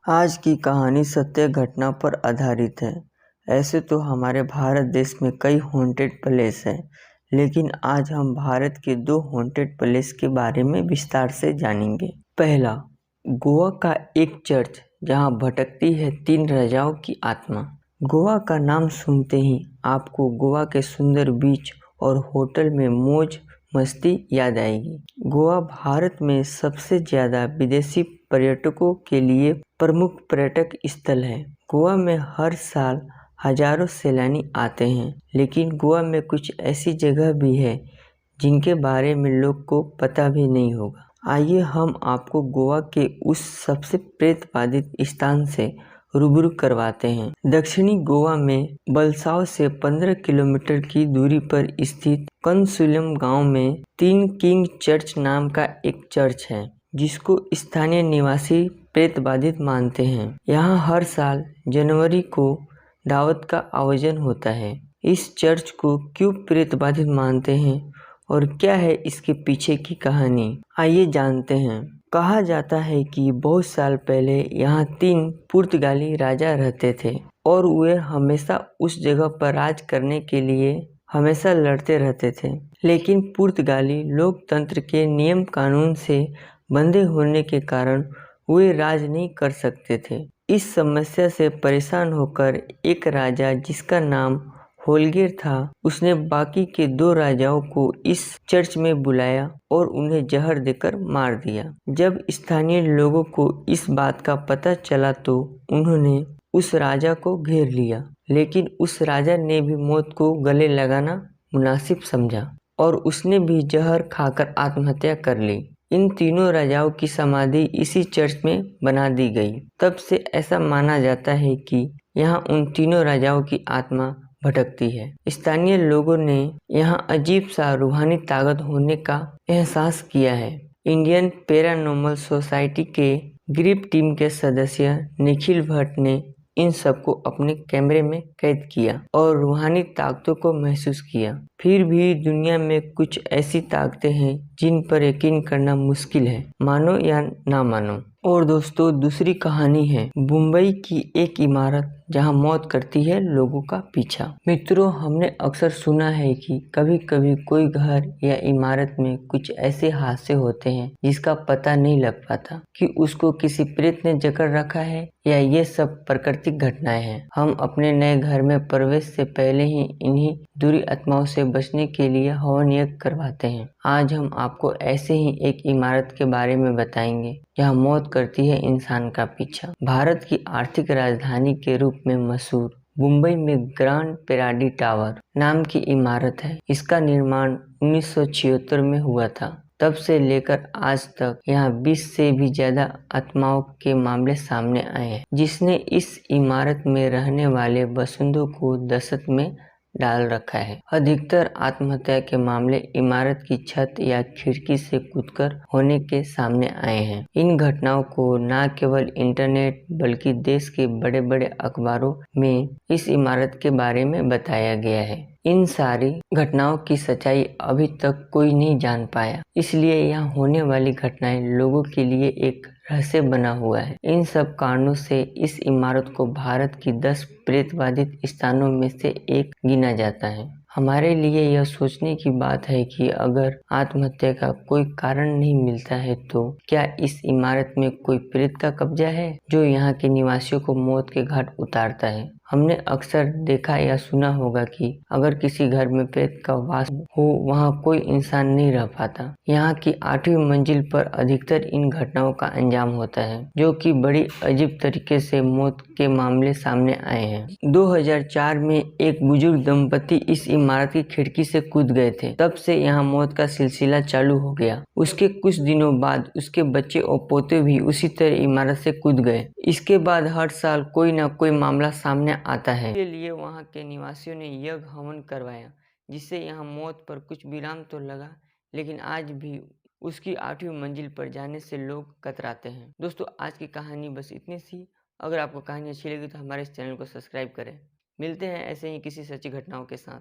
आज की कहानी सत्य घटना पर आधारित है। ऐसे तो हमारे भारत देश में कई हॉन्टेड प्लेस हैं, लेकिन आज हम भारत के 2 हॉन्टेड प्लेस के बारे में विस्तार से जानेंगे। पहला, गोवा का एक चर्च जहां भटकती है 3 राजाओं की आत्मा। गोवा का नाम सुनते ही आपको गोवा के सुंदर बीच और होटल में मौज मस्ती याद आएगी। गोवा भारत में सबसे ज़्यादा विदेशी पर्यटकों के लिए प्रमुख पर्यटक स्थल है। गोवा में हर साल हजारों सैलानी आते हैं, लेकिन गोवा में कुछ ऐसी जगह भी है जिनके बारे में लोग को पता भी नहीं होगा। आइए हम आपको गोवा के उस सबसे प्रेत बाधित स्थान से रूबरू करवाते हैं। दक्षिणी गोवा में बलसाव से 15 किलोमीटर की दूरी पर स्थित कनसुलम गांव में 3 किंग चर्च नाम का एक चर्च है, जिसको स्थानीय निवासी प्रेत बाधित मानते हैं। यहाँ हर साल जनवरी को दावत का आयोजन होता है। इस चर्च को क्यों प्रेत बाधित मानते हैं और क्या है इसके पीछे की कहानी, आइए जानते हैं। कहा जाता है कि बहुत साल पहले यहाँ 3 पुर्तगाली राजा रहते थे और वे हमेशा उस जगह पर राज करने के लिए हमेशा लड़ते रहते थे, लेकिन पुर्तगाली लोकतंत्र के नियम कानून से बंधे होने के कारण वे राज नहीं कर सकते थे। इस समस्या से परेशान होकर एक राजा जिसका नाम होल्गेर था, उसने बाकी के 2 राजाओं को इस चर्च में बुलाया और उन्हें जहर देकर मार दिया। जब स्थानीय लोगों को इस बात का पता चला तो उन्होंने उस राजा को घेर लिया, लेकिन उस राजा ने भी मौत को गले लगाना मुनासिब समझा और उसने भी जहर खाकर आत्महत्या कर ली। इन तीनों राजाओं की समाधि इसी चर्च में बना दी गई। तब से ऐसा माना जाता है कि यहाँ उन तीनों राजाओं की आत्मा भटकती है। स्थानीय लोगों ने यहाँ अजीब सा रूहानी ताकत होने का एहसास किया है। इंडियन पैरानॉर्मल सोसाइटी के ग्रिप टीम के सदस्य निखिल भट्ट ने इन सबको अपने कैमरे में कैद किया और रूहानी ताकतों को महसूस किया। फिर भी दुनिया में कुछ ऐसी ताकतें हैं जिन पर यकीन करना मुश्किल है, मानो या ना मानो। और दोस्तों, दूसरी कहानी है मुंबई की एक इमारत जहां मौत करती है लोगों का पीछा। मित्रों, हमने अक्सर सुना है कि कभी कभी कोई घर या इमारत में कुछ ऐसे हादसे होते हैं जिसका पता नहीं लग पाता कि उसको किसी प्रेत ने जकड़ रखा है या ये सब प्राकृतिक घटनाएं हैं। हम अपने नए घर में प्रवेश से पहले ही इन्हीं बुरी आत्माओं से बचने के लिए हवन यज्ञ करवाते हैं। आज हम आपको ऐसे ही एक इमारत के बारे में बताएंगे जहाँ मौत करती है इंसान का पीछा। भारत की आर्थिक राजधानी के रूप में मशहूर मुंबई में ग्रांड पैराडी टावर नाम की इमारत है। इसका निर्माण 1976 में हुआ था। तब से लेकर आज तक यहाँ 20 से भी ज्यादा आत्माओं के मामले सामने आए हैं, जिसने इस इमारत में रहने वाले बसिंदों को दहशत में डाल रखा है। अधिकतर आत्महत्या के मामले इमारत की छत या खिड़की से कूदकर होने के सामने आए हैं। इन घटनाओं को न केवल इंटरनेट बल्कि देश के बड़े बड़े अखबारों में इस इमारत के बारे में बताया गया है। इन सारी घटनाओं की सच्चाई अभी तक कोई नहीं जान पाया, इसलिए यहाँ होने वाली घटनाएं लोगों के लिए एक रहस्य बना हुआ है। इन सब कारणों से इस इमारत को भारत की 10 प्रेत बाधित स्थानों में से एक गिना जाता है। हमारे लिए यह सोचने की बात है कि अगर आत्महत्या का कोई कारण नहीं मिलता है तो क्या इस इमारत में कोई प्रेत का कब्जा है जो यहाँ के निवासियों को मौत के घाट उतारता है। हमने अक्सर देखा या सुना होगा कि अगर किसी घर में प्रेत का वास हो, वहाँ कोई इंसान नहीं रह पाता। यहाँ की 8वीं मंजिल पर अधिकतर इन घटनाओं का अंजाम होता है, जो कि बड़ी अजीब तरीके से मौत के मामले सामने आए हैं। 2004 में एक बुजुर्ग दंपति इस इमारत की खिड़की से कूद गए थे। तब से यहाँ मौत का सिलसिला चालू हो गया। उसके कुछ दिनों बाद उसके बच्चे और पोते भी उसी तरह इमारत से कूद गए। इसके बाद हर साल कोई न कोई मामला सामने आता है। इसके लिए वहाँ के निवासियों ने यज्ञ हवन करवाया, जिससे यहाँ मौत पर कुछ विराम तो लगा, लेकिन आज भी उसकी 8वीं मंजिल पर जाने से लोग कतराते हैं। दोस्तों, आज की कहानी बस इतनी सी। अगर आपको कहानी अच्छी लगी तो हमारे इस चैनल को सब्सक्राइब करें। मिलते हैं ऐसे ही किसी सच्ची घटनाओं के साथ।